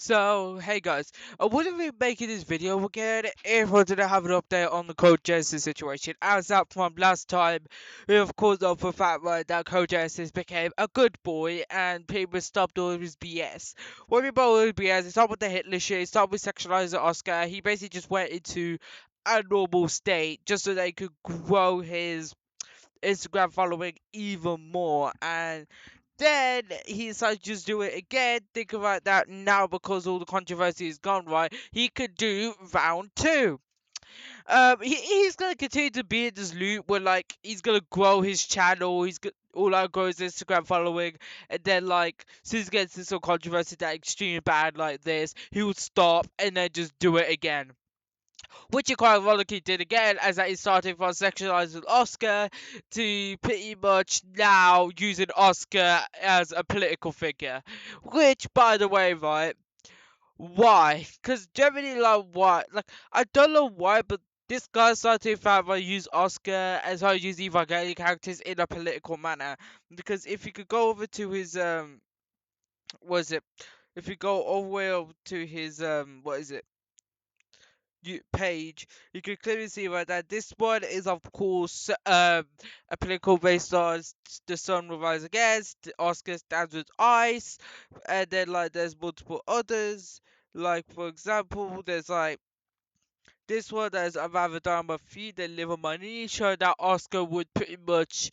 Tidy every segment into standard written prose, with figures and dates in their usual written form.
So, hey guys, I wouldn't be making this video again if I didn't have an update on the Code Genesis situation. As that from last time, we of course know for a fact right, that Code Genesis became a good boy and people stopped doing his BS. What we mean by all his BS, it started with the Hitler shit, it started with sexualizing Oscar, he basically just went into a normal state just so they could grow his Instagram following even more, and then he decided to just do it again. Think about that now because all the controversy is gone, right? He could do round two. He's gonna continue to be in this loop where like he's gonna grow his channel. He's gonna all out grow his Instagram following, and then like since he gets into some controversy that extremely bad like this, he would stop and then just do it again. Which he quite ironically did again, as that he started from sexualizing Oscar to pretty much now using Oscar as a political figure. Which, by the way, right, why? Because generally, like, why? Like, I don't know why, but this guy started to find I use Oscar as how I use Evangelion characters in a political manner. Because if you could go over to his, what is it? If you go all the way over to his, what is it? Page, you can clearly see right that this one is of course a political based on the sun will rise against Oscar stands with ice, and then like there's multiple others. Like for example, there's like this one that's I'd rather die on my feet than live on my knees, showing that Oscar would pretty much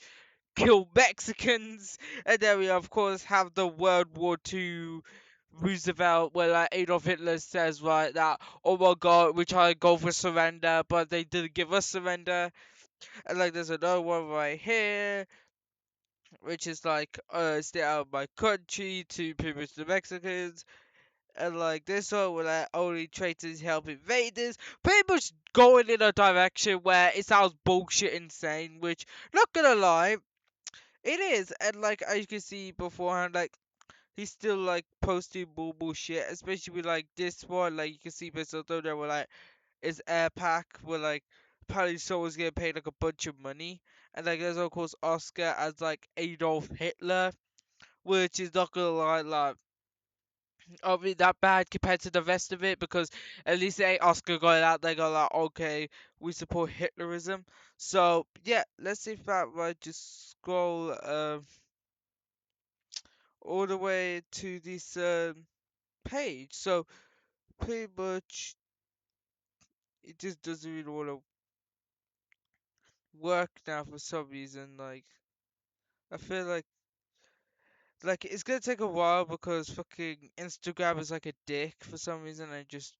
kill Mexicans. And then we of course have the World War II Roosevelt, where like Adolf Hitler says right that, oh my god, we try to go for surrender, but they didn't give us surrender. And like there's another one right here, which is like stay out of my country to pretty much the Mexicans. And like this one where like only traitors help invaders, pretty much going in a direction where it sounds bullshit insane, which not gonna lie, it is. And like as you can see beforehand, like he's still like posting bullshit, especially with like this one. Like you can see Mistletoe there where like it's air pack where like apparently someone's getting paid like a bunch of money. And like there's of course Oscar as like Adolf Hitler, which is not gonna lie, like not really that bad compared to the rest of it because at least it ain't Oscar going out there going like, okay, we support Hitlerism. So yeah, let's see if that right just scroll all the way to this page. So pretty much it just doesn't really want to work now for some reason. Like I feel like it's gonna take a while because fucking Instagram is like a dick for some reason. I just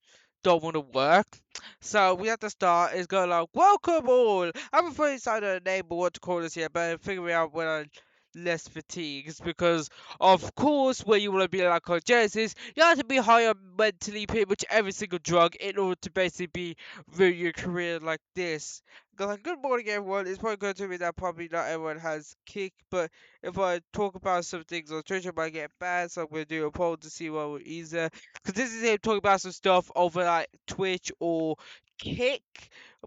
don't want to work. So we have to start. Is go like welcome all. I haven't fully decided a name or what to call this yet, but I'm figuring out when I'm less fatigued because of course when you want to be like on Genesis, you have to be higher mentally pretty much every single drug in order to basically be ruin your career like this. Go like good morning everyone. It's probably going to be that probably not everyone has kick, but if I talk about some things on Twitch, I might get banned, so I'm gonna do a poll to see what would easier. Because this is him talking about some stuff over like Twitch or Kick.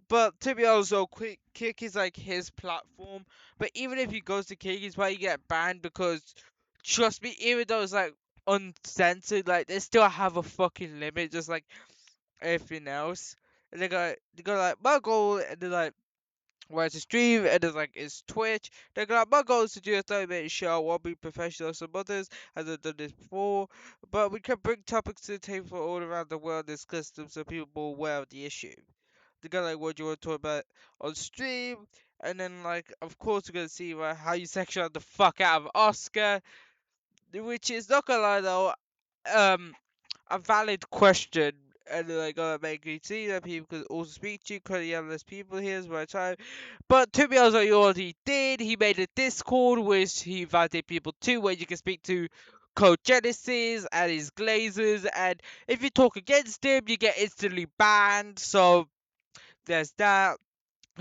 But to be honest, though, quick Kick is like his platform. But even if he goes to Kick, he's probably get banned because trust me, even though it's like uncensored, like they still have a fucking limit, just like everything else. And they go like my goal, and they're like where it's a stream and it's like it's Twitch. They're like, my goal is to do a 30-minute show. I won't be professional some others as I've done this before, but we can bring topics to the table from all around the world, discuss them so people are aware of the issue. They're gonna like what you want to talk about on stream, and then like of course we're gonna see how you sexualize the fuck out of Oscar, which is not gonna lie though, um a valid question. And then I gotta make you see that people could also speak to you because you have less people here is my time. But to be honest, what he already did, he made a Discord which he invited people to where you can speak to Code Genesis and his Glazers, and if you talk against him, you get instantly banned. So there's that.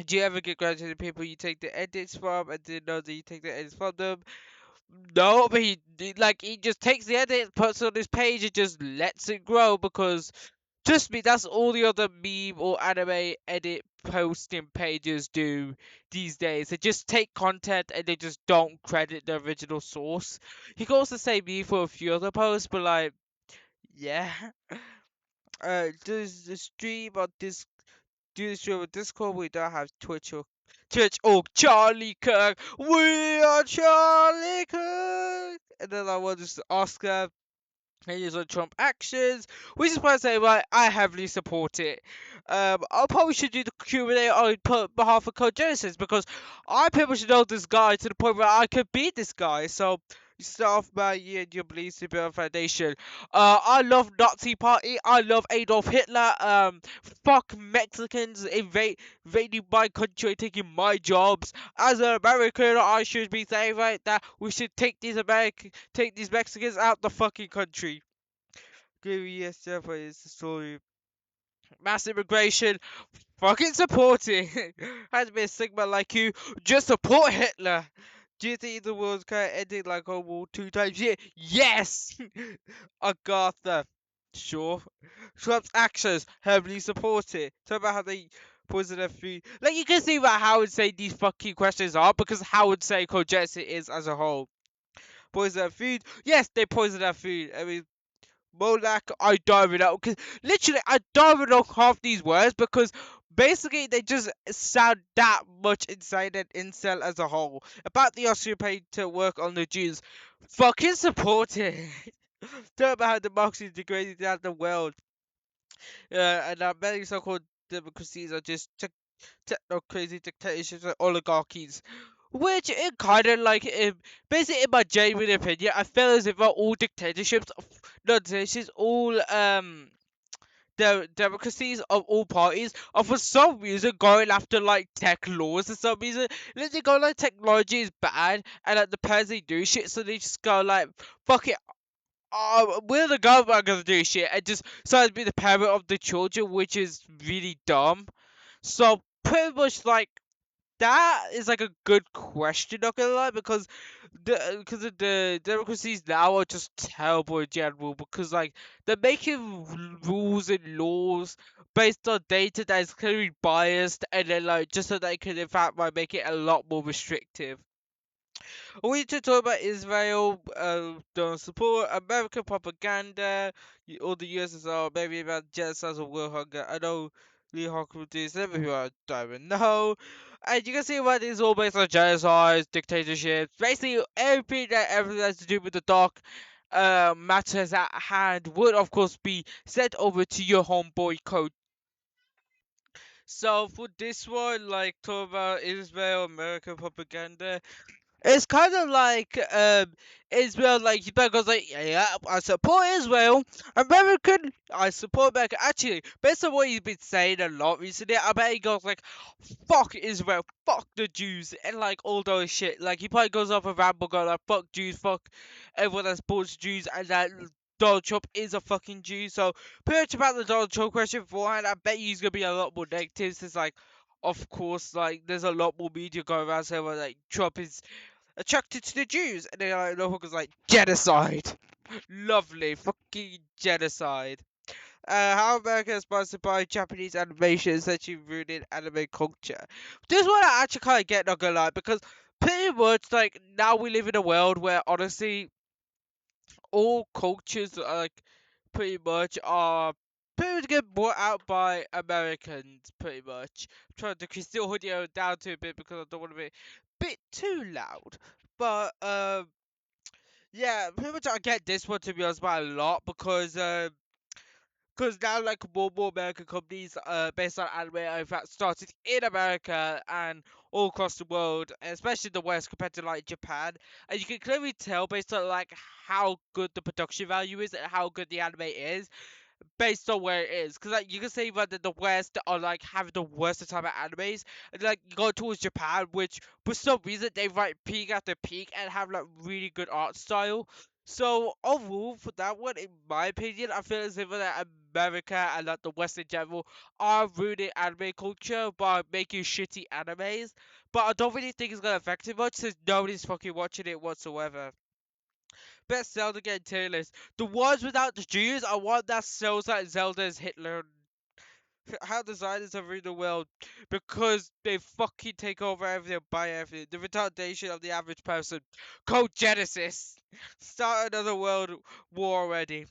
Do you ever get granted to people you take the edits from and didn't know that you take the edits from them? No, but he just takes the edit, puts it on his page, and just lets it grow because trust me, that's all the other meme or anime edit posting pages do these days. They just take content and they just don't credit the original source. You can also say me for a few other posts, but like Yeah. Does the stream on this do the stream on Discord? We don't have Twitch or Charlie Kirk. We are Charlie Kirk. And then I want to ask her. Opinions on Trump actions, which is why I say, right, I heavily support it. I probably should do the Q&A on behalf of Code Genesis because I pretty much know this guy to the point where I could beat this guy. So, you start off my year and your beliefs to build a foundation. I love Nazi Party. I love Adolf Hitler. Fuck Mexicans invading my country, taking my jobs. As an American, I should be saying right that we should take these Mexicans out the fucking country. Give me a step is the story. Mass immigration, fucking support it. Has to be a Sigma like you. Just support Hitler. Do you think the world's kind of ending like World War Two times? Yeah, yes. Agatha, sure. Trump's actions heavily supported. Talk about how they poison their food. Like you can see what Howard say these fucking questions are because Howard say Kojesi is as a whole. Poison their food. Yes, they poison their food. I mean, Molak, I don't even know. Cause literally, I don't even know half these words because basically they just sound that much insane and incel as a whole. About the Austrian paid to work on the Jews. Fucking support it. Talk about how democracy is degrading down the world. And that many so-called democracies are just techno crazy dictatorships and oligarchies. Which it kind of like, basically, in my genuine opinion, I feel as if all dictatorships, not dictatorships, all democracies of all parties are for some reason going after like tech laws for some reason. Like, they go like technology is bad and like the parents they do shit, so they just go like fuck it. We're the government gonna do shit and just so to be the parent of the children, which is really dumb. So pretty much like that is like a good question, not gonna lie, because of the democracies now are just terrible in general. Because like they're making rules and laws based on data that is clearly biased, and then like just so they can in fact like make it a lot more restrictive. We need to talk about Israel, don't support American propaganda, or the USSR, maybe about genocide or world hunger. I know Lee Hawk will do this, everyone don't even know. And you can see why this is all based on genocide, dictatorships, basically everything has to do with the dark matters at hand would of course be sent over to your homeboy code. So for this one, like talk about Israel, American propaganda. It's kind of like Israel, like he goes like, yeah, I support Israel. American, I support America. Actually, based on what he's been saying a lot recently, I bet he goes like, fuck Israel, fuck the Jews, and like all those shit. Like he probably goes off a ramble, going like, fuck Jews, fuck everyone that supports Jews, and that Donald Trump is a fucking Jew. So pretty much about the Donald Trump question beforehand, I bet he's gonna be a lot more negative since like. Of course, like there's a lot more media going around saying like Trump is attracted to the Jews, and then like, was like genocide. Lovely, fucking genocide. How America is sponsored by Japanese animation essentially ruining anime culture. This one I actually kind of get, not gonna lie, because pretty much like now we live in a world where honestly all cultures like pretty much are pretty much get bought out by Americans. Pretty much, I'm trying to decrease the audio down to a bit because I don't want to be a bit too loud. But yeah, pretty much I get this one to be honest by a lot because now like more and more American companies based on anime are in fact started in America and all across the world, especially the West compared to like Japan. And you can clearly tell based on like how good the production value is and how good the anime is based on where it is. Because like you can say that the West are like having the worst time at animes, and like you go towards Japan, which for some reason they write peak after peak and have like really good art style. So overall, for that one, in my opinion, I feel as if that America and like the West in general are ruining anime culture by making shitty animes. But I don't really think it's gonna affect it much since nobody's fucking watching it whatsoever. Best Zelda game tier list. The ones without the Jews are one that sells like Zelda's Hitler. How designers have ruined the world because they fucking take over everything, buy everything. The retardation of the average person. Code Genesis. Start another world war already.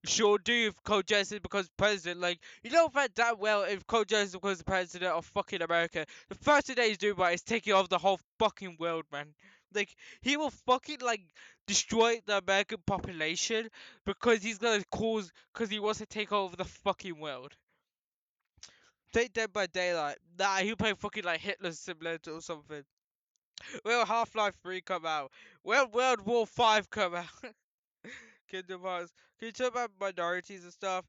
Sure do if Cole Jensen becomes president. Like, you know that damn well if Cole Jensen becomes the president of fucking America, the first thing that he's doing right is taking over the whole fucking world, man. Like, he will fucking, like, destroy the American population because he's gonna because he wants to take over the fucking world. Take Dead by Daylight. Nah, he'll play fucking, like, Hitler's simulator or something. Will Half-Life 3 come out? Will World War 5 come out? Kingdom Hearts. Can you talk about minorities and stuff?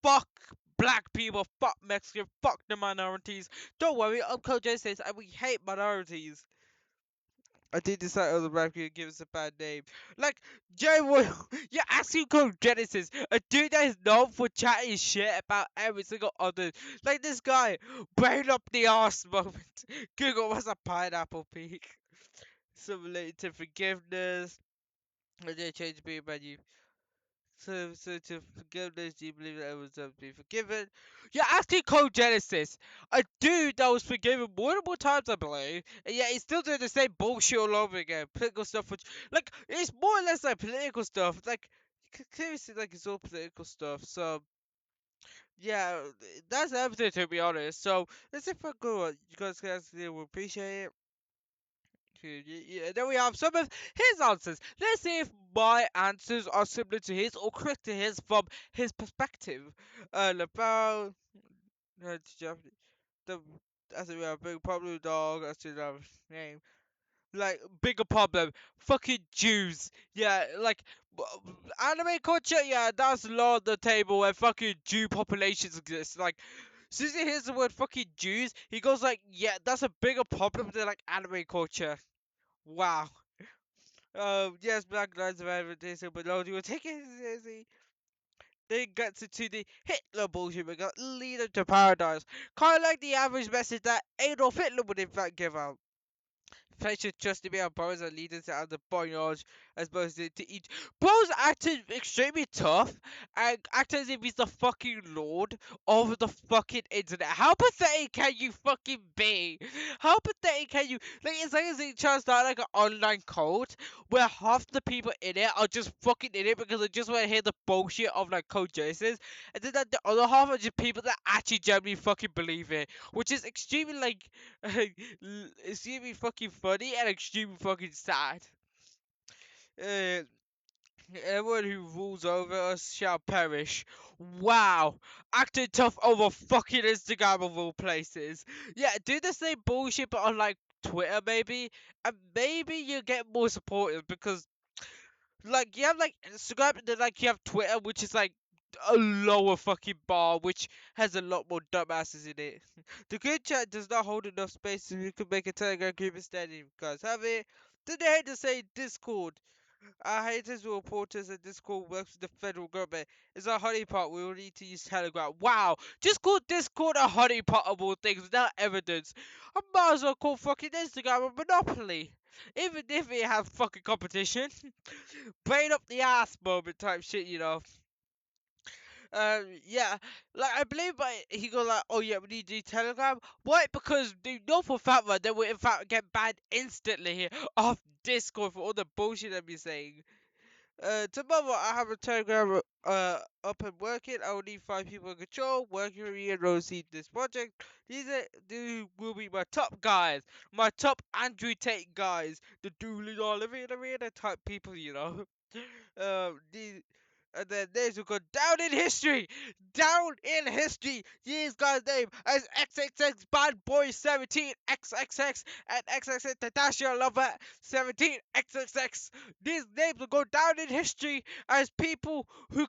Fuck black people, fuck Mexican, fuck the minorities. Don't worry, Uncle Joe says we hate minorities. I did decide other black people give us a bad name. Like, Jay Roy, you're asking called Genesis, a dude that is known for chatting shit about every single other. Like this guy, brain up the ass moment. Google was a pineapple peak. Some related to forgiveness. I did change the menu. So to forgiveness, do you believe that everyone's to be forgiven? You're asking Code Genesis, a dude that was forgiven multiple times, I believe, and yet he's still doing the same bullshit all over again. Political stuff, which, like, it's more or less like political stuff. Like, you can clearly see, like, it's all political stuff. So, yeah, that's everything, to be honest. So, let's see if I go. You guys will appreciate it. Yeah, then we have some of his answers. Let's see if my answers are similar to his or correct to his from his perspective. About the I think we have a big problem with dog. I should have his name. Like bigger problem, fucking Jews. Yeah, like anime culture. Yeah, that's low on the table where fucking Jew populations exist. Like, as soon as he hears the word fucking Jews, he goes like, yeah, that's a bigger problem than like anime culture. Wow. Yes, Black Lives Matter, but no, you will take it seriously. Then gets into the Hitler bullshit. We got leader to paradise. Kind of like the average message that Adolf Hitler would in fact give out. Fletch should trust to be our bros and leaders out of the barnyard as opposed to each. Bro's acted extremely tough and acted as if he's the fucking lord of the fucking internet. How pathetic can you fucking be? How pathetic can you? Like, it's like as he tries to start like an online cult where half the people in it are just fucking in it because they just want to hear the bullshit of like code Jaces, and then the other half are just people that actually genuinely fucking believe it, which is extremely like extremely fucking funny and extremely fucking sad. Uh, Everyone who rules over us shall perish. Wow, acting tough over fucking Instagram of all places. Yeah, do the same bullshit but on like Twitter maybe, and maybe you get more supporters because like you have like Instagram and then like you have Twitter, which is like a lower fucking bar, which has a lot more dumbasses in it. The group chat does not hold enough space so you can make a Telegram group instead. If you guys have it, then they hate to say Discord. Our haters will report us that Discord works with the federal government. It's a honeypot. We will need to use Telegram. Wow, just call Discord a honeypot of all things without evidence. I might as well call fucking Instagram a monopoly. Even if it has fucking competition. Brain up the ass moment type shit, you know. Yeah, like I believe he go like, oh yeah, we need to do Telegram. Why? Because they know for a fact that they will in fact get banned instantly off Discord for all the bullshit they've been saying. Tomorrow I have a Telegram up and working. I will need 5 people in control, working with me and oversee this project. These will be my top guys, my top Andrew Tate guys, the dueling Oliver type people, you know. These and then these will go down in history! Down in history! These guys' name as XXX Bad Boy 17 XXX and XXX Tadashia Lover 17 XXX. These names will go down in history as people who.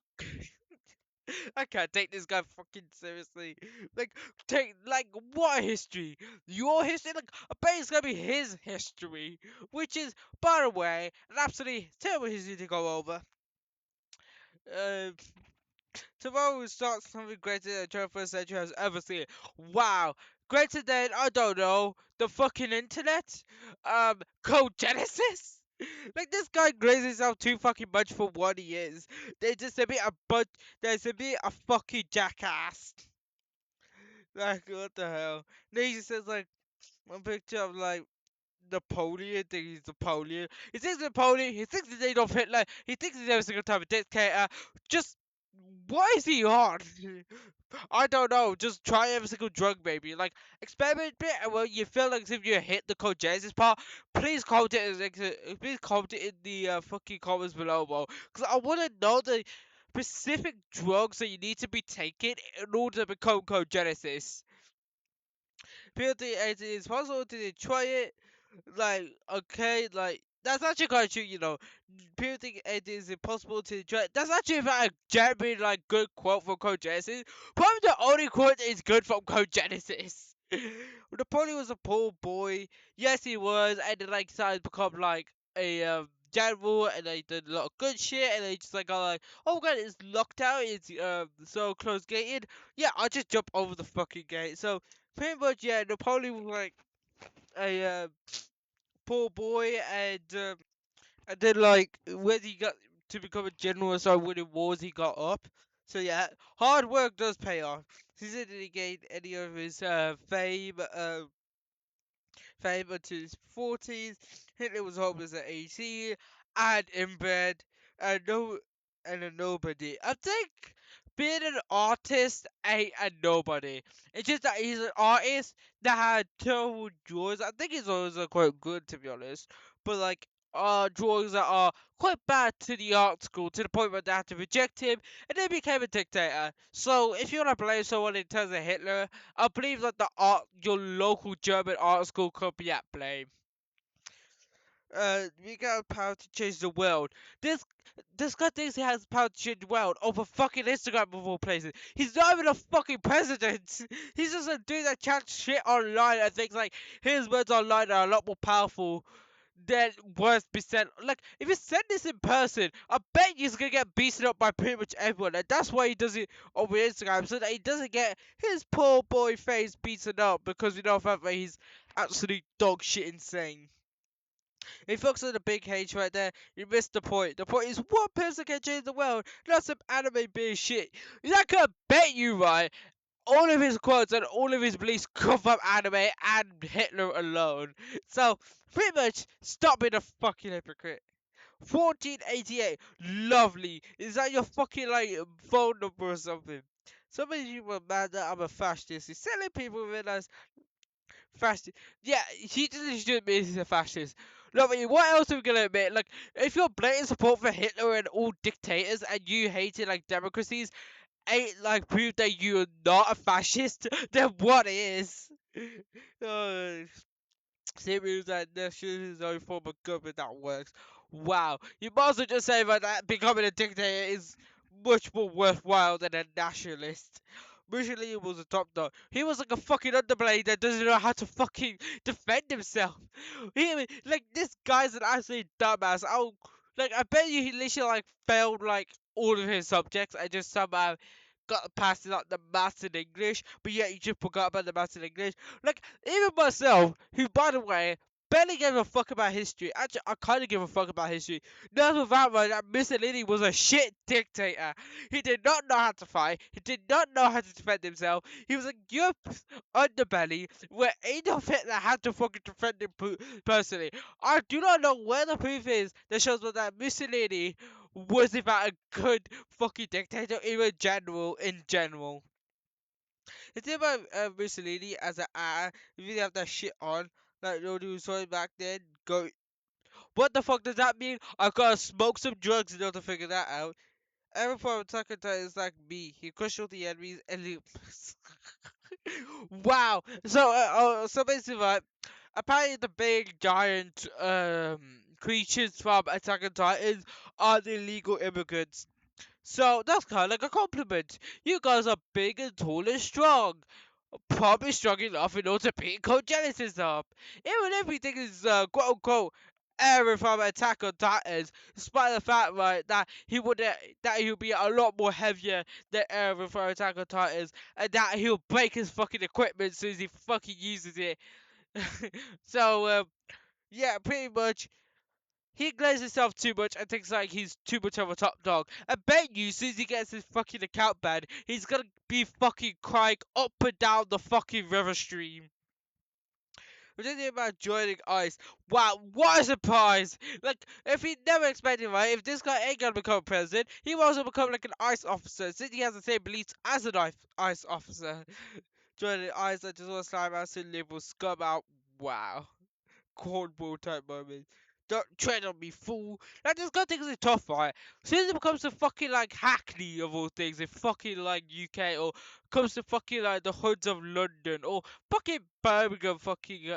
I can't take this guy fucking seriously. Like, what history? Your history? Like, I bet it's gonna be his history. Which is, by the way, an absolutely terrible history to go over. Uh, Tomorrow will start something greater than the 21st century has ever seen. Wow! Greater than, I don't know, the fucking internet? Code Genesis? Like, this guy grazes himself too fucking much for what he is. There's just a bit of there's a bit of fucking jackass. Like, what the hell? Then he just says, like, one picture of, like, Napoleon thinks he's Napoleon. He thinks Napoleon. He thinks he's Adolf Hitler. He thinks he's every single time a dictator. Just what is he on? I don't know. Just try every single drug, baby. Like experiment bit, and when you feel like as if you hit the code Genesis part, please comment it. Please comment it in the fucking comments below, bro. Because I want to know the specific drugs that you need to be taking in order to become code Genesis. People think it's possible to try it. Like, okay, like that's actually kind of true, you know. People think it is impossible to try. That's actually a genuine, like, good quote from Code Genesis. Probably the only quote that is good from Code Genesis. Napoleon was a poor boy. Yes, he was, and then like started to become like a general, and they did a lot of good shit, and they just like got like, oh god, it's locked out, it's so close gated. Yeah, I'll just jump over the fucking gate. So pretty much, yeah, Napoleon was like a poor boy, and then like when he got to become a general and started winning wars, he got up. So yeah, hard work does pay off. He didn't really gain any of his fame until his 40s. Hitler was homeless at 18 and in bed, and no and a nobody. I think being an artist ain't a nobody. It's just that he's an artist that had terrible drawings. I think his drawings are quite good, to be honest, but like drawings that are quite bad to the art school, to the point where they had to reject him, and then became a dictator. So if you want to blame someone in terms of Hitler, I believe that your local German art school could be at blame. We got power to change the world. This this guy thinks he has power to change the world over fucking Instagram of all places. He's not even a fucking president. He's just a dude that chats shit online and thinks like his words online are a lot more powerful than words be said. Like if you said this in person, I bet he's gonna get beaten up by pretty much everyone, and that's why he does it over Instagram so that he doesn't get his poor boy face beaten up because we know that he's absolutely dog shit insane. If you focus on the big H right there, you missed the point. The point is one person can change the world, not some anime being shit. I can bet you, right, all of his quotes and all of his beliefs come from anime and Hitler alone. So, pretty much, stop being a fucking hypocrite. 1488, lovely. Is that your fucking, like, phone number or something? Some of you were mad that I'm a fascist. He's telling people realize fascist. Yeah, he just should admit he's a fascist. Look, I mean, what else are we gonna admit? Like, if you're blatant support for Hitler and all dictators and you hated like democracies, ain't like proof that you're not a fascist, then what is? uh, Same means that there should is no form of government that works. Wow, you might as well just say that becoming a dictator is much more worthwhile than a nationalist. Mussolini was a top dog. He was like a fucking underblade that doesn't know how to fucking defend himself. Like this guy's an absolute dumbass. I bet you he literally like failed like all of his subjects and just somehow got past like the maths and English, but yet you just forgot about the maths and English. Like even myself, who by the way barely gave a fuck about history. Actually, I kind of give a fuck about history. Not without that Mussolini was a shit dictator. He did not know how to fight. He did not know how to defend himself. He was a Europe's underbelly where Adolf Hitler had to fucking defend him personally. I do not know where the proof is that shows that Mussolini was about a good fucking dictator, even general in general. The thing about Mussolini as an actor, if you have that shit on, like no dude saw it back then, go. What the fuck does that mean? I gotta smoke some drugs in order to figure that out. Every form of Attack on Titan is like me. He crushed all the enemies and he. Wow. So basically, right, apparently the big giant creatures from Attack on Titans are the illegal immigrants. So that's kind of like a compliment. You guys are big and tall and strong. Probably strong enough in order to beat Code Genesis up. Even everything is quote unquote error from Attack on Titans, despite the fact right that he'll be a lot more heavier than error from Attack on Titans, and that he'll break his fucking equipment as soon as he fucking uses it. So yeah, pretty much he glares himself too much and thinks like he's too much of a top dog. I bet you, as soon as he gets his fucking account banned, he's gonna be fucking crying up and down the fucking river stream. We're talking about joining ICE. Wow, what a surprise! Like, if he never expected, right? If this guy ain't gonna become president, he will also become like an ICE officer, since he has the same beliefs as an ICE officer. Joining ICE, I just want to slime out some liberal scum out. Wow. Cornball type moment. Don't tread on me, fool. Like, this guy thinks it's tough, right? As soon as it becomes a fucking, like, Hackney of all things in fucking, like, UK, or comes to fucking, like, the hoods of London, or fucking Birmingham fucking,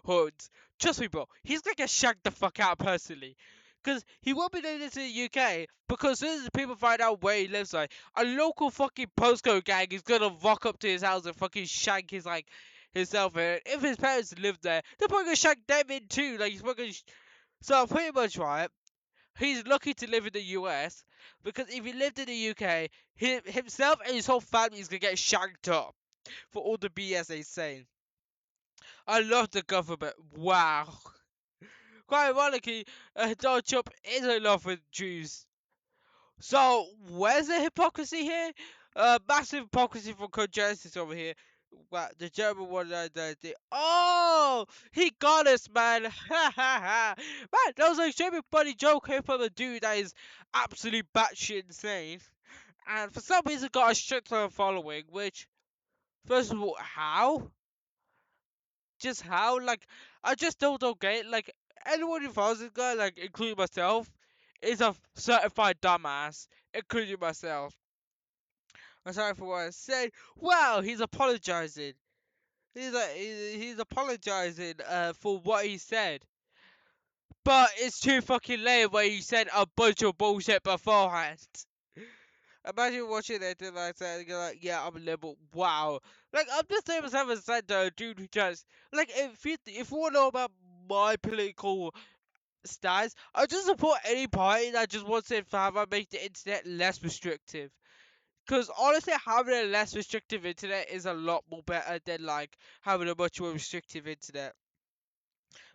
hoods. Trust me, bro. He's gonna get shagged the fuck out personally. Because he won't be doing this in the UK. Because as soon as people find out where he lives, like, a local fucking postcode gang is gonna rock up to his house and fucking shag his, like, himself in. If his parents lived there, they're probably gonna shag them in too. Like, he's probably gonna. So, pretty much, right? He's lucky to live in the US. Because if he lived in the UK, himself and his whole family is gonna get shagged up for all the BS they say. I love the government. Wow. Quite ironically, Donald Trump is in love with Jews. So, where's the hypocrisy here? Massive hypocrisy from Geass over here. Wow, the German one that did. Oh, he got us, man. Ha ha ha. Man, that was an extremely funny joke here from a dude that is absolutely batshit insane. And for some reason got a shit ton of following, which, first of all, how? Just how? Like, I just don't get it. Like, anyone who follows this guy, like, including myself, is a certified dumbass, including myself. I'm sorry for what I said. Wow, he's apologizing. He's apologizing for what he said. But it's too fucking late when he said a bunch of bullshit beforehand. Imagine watching it and like saying, you're like, yeah, I'm a liberal. Wow. Like, I'm just saying myself as a dude who just, like, if you want to know about my political stance, I just support any party that just wants to have make the internet less restrictive. Because honestly, having a less restrictive internet is a lot more better than, like, having a much more restrictive internet.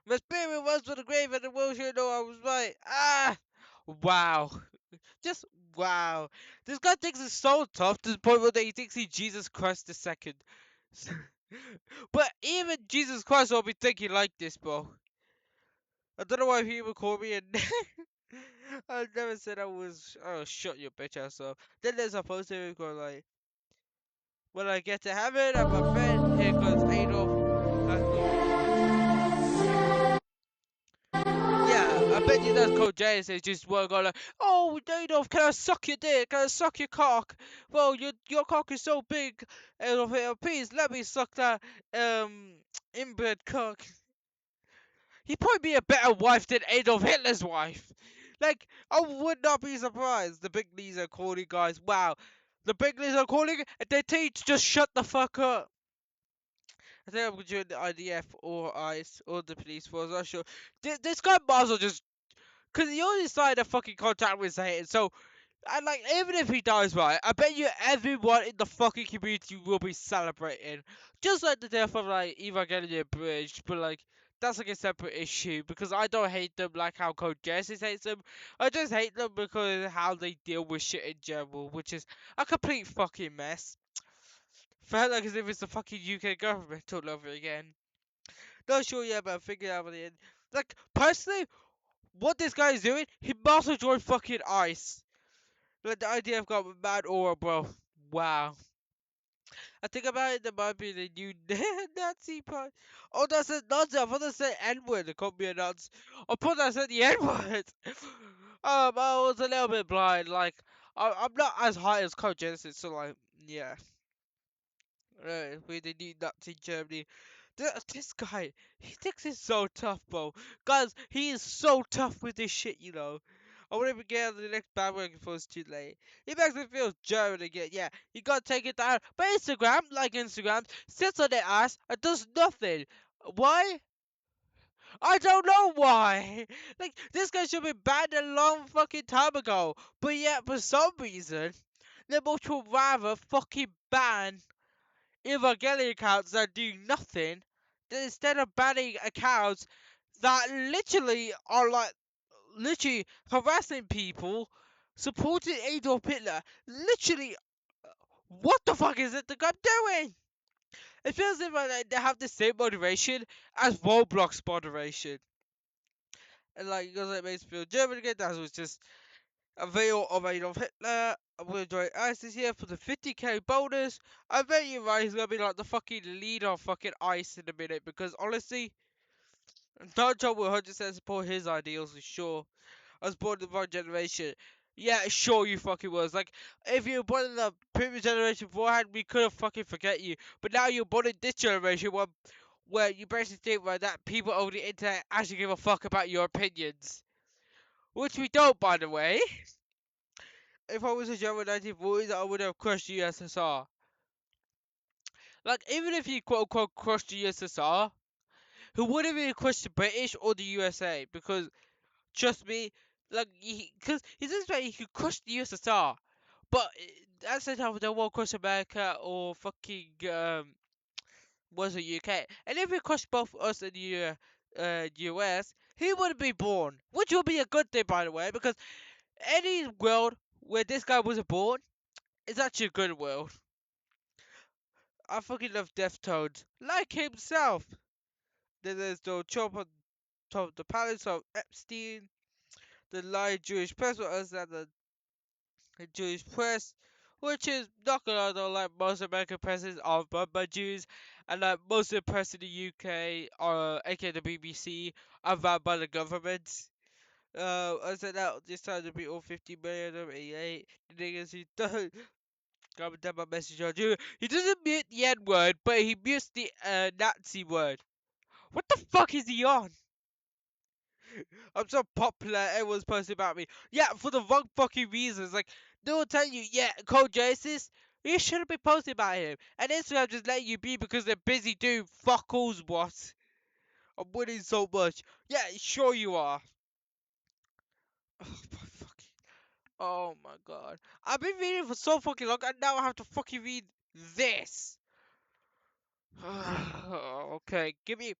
My spirit was for the grave and the world should know I was right. Ah! Wow. Just wow. This guy thinks it's so tough to the point where he thinks he's Jesus Christ the second. But even Jesus Christ will be thinking like this, bro. I don't know why people call me a I never said I was. Oh, shut your bitch ass up. Then there's a poster going like, when I get to heaven, I'm a friend. Here goes Adolf. Yeah, I bet you that's called Geass. It's just going like, oh, Adolf, can I suck your dick? Can I suck your cock? Well, your cock is so big, Adolf. Please let me suck that inbred cock. He'd probably be a better wife than Adolf Hitler's wife. Like, I would not be surprised. The big knees are calling, guys. Wow. The big knees are calling, and they teach just shut the fuck up. I think I'm gonna join the IDF or ICE or the police force. I'm not sure. This guy might as well just. Because he already signed a fucking contract with Satan, so. And like, even if he dies, right, I bet you everyone in the fucking community will be celebrating. Just like the death of, like, Evangelion Bridge, but, like, that's, like, a separate issue, because I don't hate them like how Code Geass hates them. I just hate them because of how they deal with shit in general, which is a complete fucking mess. Felt like as if it's the fucking UK government all over again. Not sure yet, but I figured out at the end. Like, personally, what this guy is doing, he must have joined fucking ICE. Like, the idea of got mad aura, bro. Wow. I think about it, there might be the new Nazi part. Oh, that's a Nazi. I thought I said N-word. It called me a Nazi. I thought I said the N-word. I was a little bit blind. Like, I'm not as high as Code Genesis, so, like, yeah. With the new Nazi Germany. This guy, he thinks he's so tough, bro. Guys, he is so tough with this shit, you know. I won't even get on the next bandwagon before it's too late. He makes me feel German again. Yeah, you gotta take it down. But Instagram, like Instagram, sits on their ass and does nothing. Why? I don't know why. Like, this guy should be banned a long fucking time ago. But yet, for some reason, they much would rather fucking ban Evangelion accounts that do nothing, then instead of banning accounts that literally are like literally harassing people, supporting Adolf Hitler. Literally, what the fuck is it the guy doing? It feels like they have the same motivation as Roblox moderation. And like, because it makes me feel German again, that was just a video of Adolf Hitler. I'm gonna join ISIS here for the 50k bonus. I bet you right, he's gonna be like the fucking leader of fucking ICE in a minute, because honestly, Donald Trump will 100% support his ideals for sure. I was born in the wrong generation. Yeah, sure you fucking was. Like, if you were born in the previous generation beforehand, we could have fucking forget you. But now you're born in this generation where you basically think right, that people over the internet actually give a fuck about your opinions. Which we don't, by the way. If I was a German 1940s, I would have crushed the USSR. Like, even if he quote unquote crushed the USSR, he wouldn't really crush the British or the USA, because trust me, like, because he says that he could crush the USSR, but at the same time, they won't crush America or fucking was the UK. And if he crushed both us and the US, he wouldn't be born, which would be a good thing, by the way, because any world where this guy wasn't born is actually a good world. I fucking love Deftones, like himself. Then there's the Trump on top of the palace of Epstein, the lying Jewish press, what else that the Jewish press, which is not gonna know, like most American presses are run by Jews, and like most of the press in the UK, aka the BBC, are run by the government. I said that this time to be all 50 million of 88. The thing is, he doesn't comment on my message on you. He doesn't mute the N word, but he mutes the Nazi word. What the fuck is he on? I'm so popular, everyone's posting about me. Yeah, for the wrong fucking reasons. Like, they will tell you, yeah, Code Geass, you shouldn't be posting about him. And Instagram just letting you be because they're busy doing fuck alls, what? I'm winning so much. Yeah, sure you are. Oh, my fucking. Oh my god. I've been reading for so fucking long, and now I have to fucking read this. Okay, give me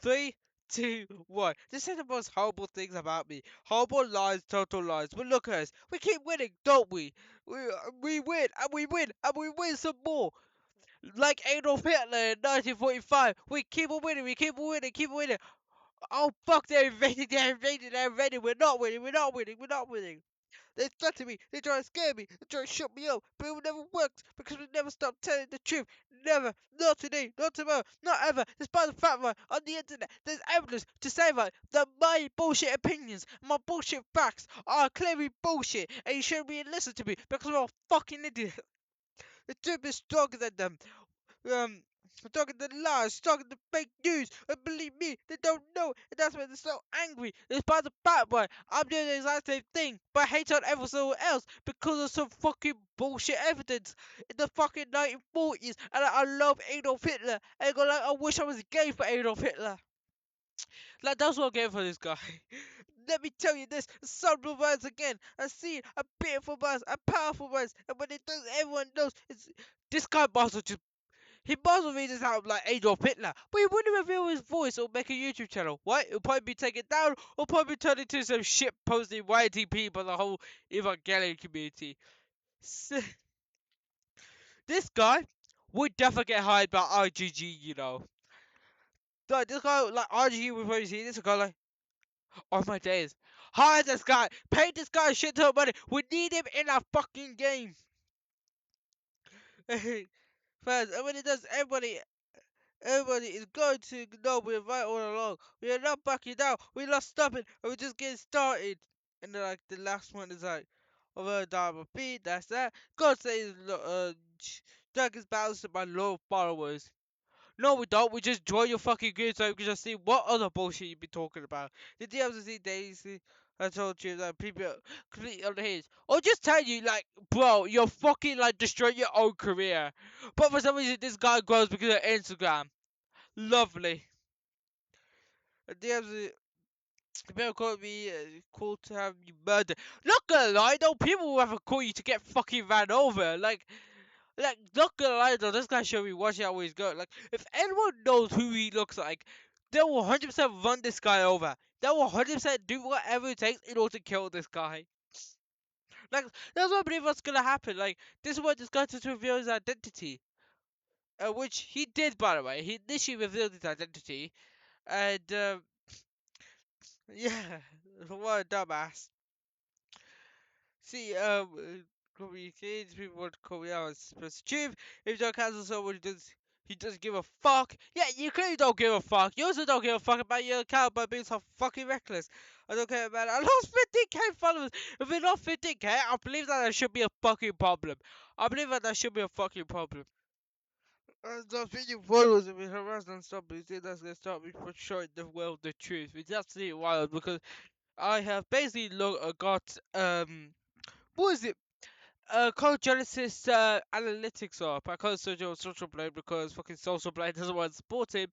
3, 2, 1. This is the most horrible things about me. Horrible lies, total lies. But look at us. We keep winning, don't we? We win, and we win, and we win some more. Like Adolf Hitler in 1945. We keep on winning, we keep on winning, keep on winning. Oh fuck, they're invading, they're invading, they're invading. We're not winning, we're not winning, we're not winning. They threaten me, they try to scare me, they try to shut me up, but it never worked because we never stopped telling the truth. Never, not today, not tomorrow, not ever. Despite the fact that on the internet there's evidence to say that my bullshit opinions, my bullshit facts are clearly bullshit, and you shouldn't be listening to me because I'm a fucking idiot. The truth is stronger than them. um talking the lies, talking the fake news, and believe me, they don't know, and that's why they're so angry. It's by the fact, boy, I'm doing the exact same thing, but I hate on everyone else because of some fucking bullshit evidence in the fucking 1940s, and I love Adolf Hitler, and go like, I wish I was gay for Adolf Hitler. Like, that's what I'm getting for this guy. Let me tell you this, some words again, a scene, a beautiful words, a powerful words, and when it does, everyone knows it's this guy must have just he might as well out like Adolf Hitler, but he wouldn't reveal his voice or make a YouTube channel. Why? It'll probably be taken down or probably turned into some shit posting YTP by the whole Evangelion community. This guy would definitely get hired by RGG, you know. Like, this guy, like, RGG would probably see this guy like, oh my days. Hire this guy! Pay this guy a shit ton of money! We need him in our fucking game! Fans, and when he does, everybody is going to know we're right all along. We are not backing down. We're not stopping. And we're just getting started. And then, like, the last one is like, although I repeat, that's that. God says, Dragons balance to my loyal followers. No, we don't. We just join your fucking group so we can just see what other bullshit you be talking about. Did you ever see Daisy? I told you that people are completely unhinged. Or just tell you, like, bro, you're fucking, like, destroying your own career. But for some reason, this guy grows because of Instagram. Lovely. DMs people call me cool to have you murdered. Not gonna lie though, people will ever call you to get fucking ran over. Like, not gonna lie though, this guy should be watching how he's going. Like, if anyone knows who he looks like, they will 100% run this guy over. They will 100% do whatever it takes in order to kill this guy. Like, that's what I believe what's gonna happen. Like, this is what this guy just reveal his identity. which he did, by the way. He initially revealed his identity, and yeah, what a dumbass. See, communicates people want to call me out as supposed to achieve. If you don't cancel someone he doesn't give a fuck. Yeah, you clearly don't give a fuck. You also don't give a fuck about your account by being so fucking reckless. I don't care about it. I lost 15k followers. If we lost 15k, I believe that there should be a fucking problem. I believe that there should be a fucking problem. Stop being followers and be harassed and stop. You think that's gonna stop me from showing the world the truth? It's absolutely wild because I have basically got what is it? Code Genesis analytics up. I can't search on Social Blade because fucking Social Blade doesn't want to support him.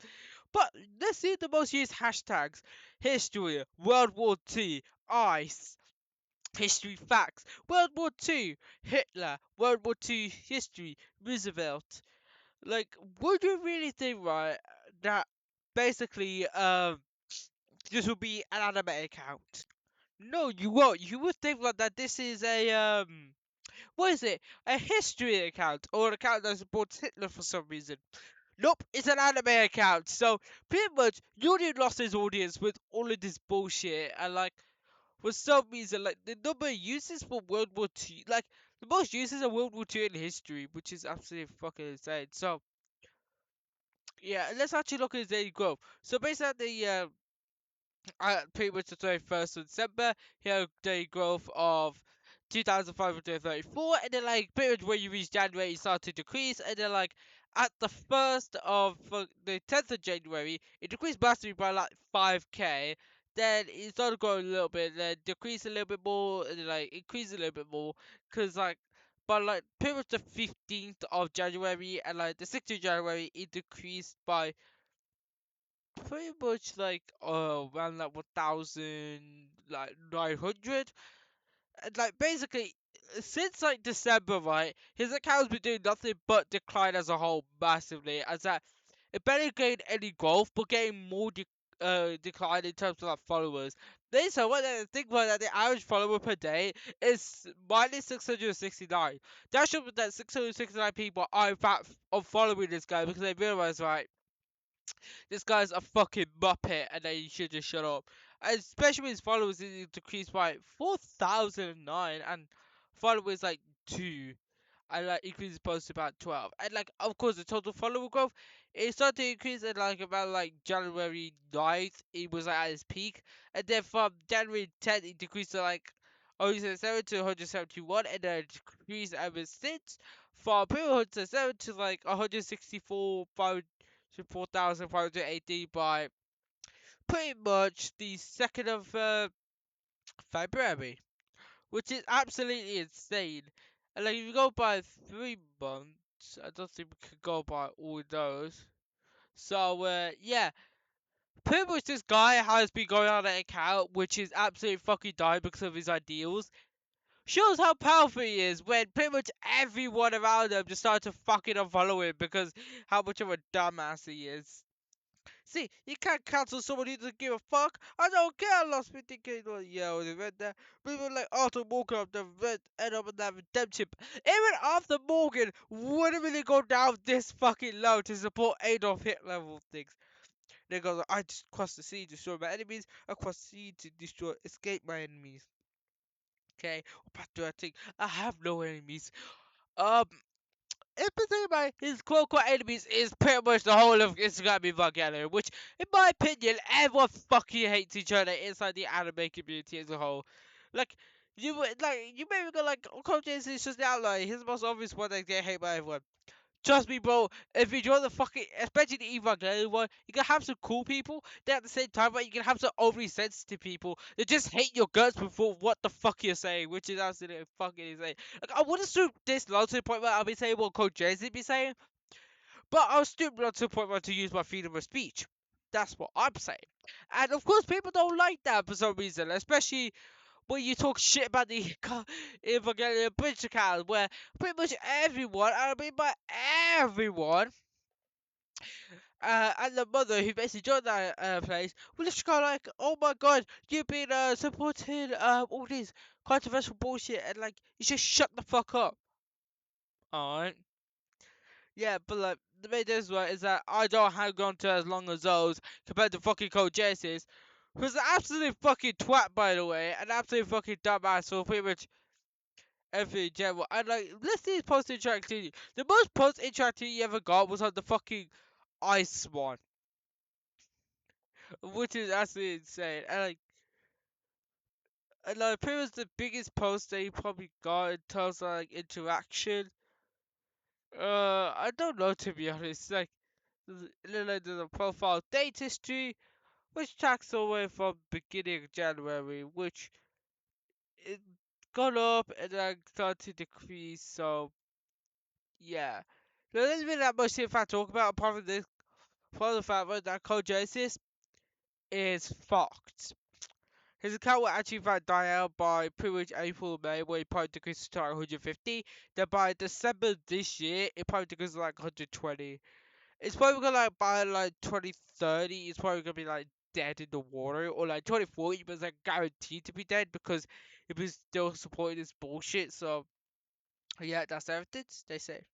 But let's see the most used hashtags: history, World War Two, ice, history facts, World War Two, Hitler, World War Two history, Roosevelt. Like, would you really think, right, that basically this would be an anime account? No, you won't. You would think like that this is a what is it? A history account or an account that supports Hitler for some reason. Nope, it's an anime account. So pretty much Yuri lost his audience with all of this bullshit and like for some reason like the number of uses for World War Two like the most uses of World War Two in history, which is absolutely fucking insane. So yeah, let's actually look at his daily growth. So basically pretty much the 31st of December, he had a day growth of 2,534, and then like pretty much when you reach January, it started to decrease, and then like at the first of the 10th of January, it decreased massively by like 5k. Then it started growing a little bit, then decreased a little bit more, and then like increased a little bit more, cause like. But like pretty much the 15th of January and like the 6th of January, it decreased by pretty much like around like 1,000 like 900 and like basically since like December, right, his account's been doing nothing but decline as a whole massively, as that it barely gained any growth but getting more decline in terms of like followers. They so what they think about that the average follower per day is minus 669. That shows that 669 people are in fact following this guy because they realize, right, this guy's a fucking muppet and then you should just shut up. And especially his followers decreased by 4,009 and followers like 2 and like increases posts about 12 and like of course the total follower growth it started to increase at like about like January 9th it was like at its peak and then from January 10th it decreased to like 107 to 171 and then decreased ever since from 107 to like 164 to 4,580 by pretty much the 2nd of February, which is absolutely insane. And like, if you go by 3 months, I don't think we could go by all those. So, yeah, pretty much this guy has been going on an account which is absolutely fucking dying because of his ideals. Shows how powerful he is when pretty much everyone around him just started to fucking unfollow him because how much of a dumbass he is. See, you can't cancel someone who doesn't give a fuck. I don't care. I lost 50k. Yeah, when they read that. People like Arthur Morgan of the red end up in that redemption. Even Arthur Morgan wouldn't really go down this fucking low to support Adolf Hitler level things. They go, I just cross the sea to destroy my enemies. I cross the sea to escape my enemies. Okay, what patriotic. I have no enemies. Um, in particular, his quote unquote enemies is pretty much the whole of Instagram and Vulgarian, which, in my opinion, everyone fucking hates each other inside the anime community as a whole. Like, you maybe go like, Coach is just the outlier. He's the most obvious one that get hate by everyone. Trust me, bro. If you join the fucking, especially the Evangelion one, you can have some cool people. Then at the same time, right, you can have some overly sensitive people that just hate your guts before what the fuck you're saying, which is absolutely fucking insane. Like I would assume this low to the point where I'll be saying what Coach Jay-Z be saying, but I was stupid enough to the point where to use my freedom of speech. That's what I'm saying. And of course, people don't like that for some reason, especially when you talk shit about the Evangelion Bridge account, where pretty much everyone, I mean by everyone, and the mother who basically joined that place, was just kind of like, oh my god, you've been supporting all these controversial bullshit, and like, you just shut the fuck up. Alright. Yeah, but like, the main difference right, is that I don't hang on to as long as those compared to fucking Code Geass, who's an absolute fucking twat, by the way, an absolute fucking dumbass for pretty much everything in general. And like, let's see his post interactivity. The most post interactivity he ever got was on the fucking ice one, which is absolutely insane. And like pretty much the biggest post that he probably got in terms of like interaction. I don't know, to be honest. Like, there's a profile date history, which tracks all the way from beginning of January, which it got up and then started to decrease. So yeah, there isn't really that much to talk about apart from this. Apart from the fact that Code Geass is fucked. His account will actually die out by pretty much April or May, where it probably decreases to like 150. Then by December this year, it probably decreases to like 120. It's probably gonna like by like 2030, it's probably gonna be like dead in the water, or like 2040, but it's like guaranteed to be dead because it was still supporting this bullshit. So yeah, that's everything. Stay safe.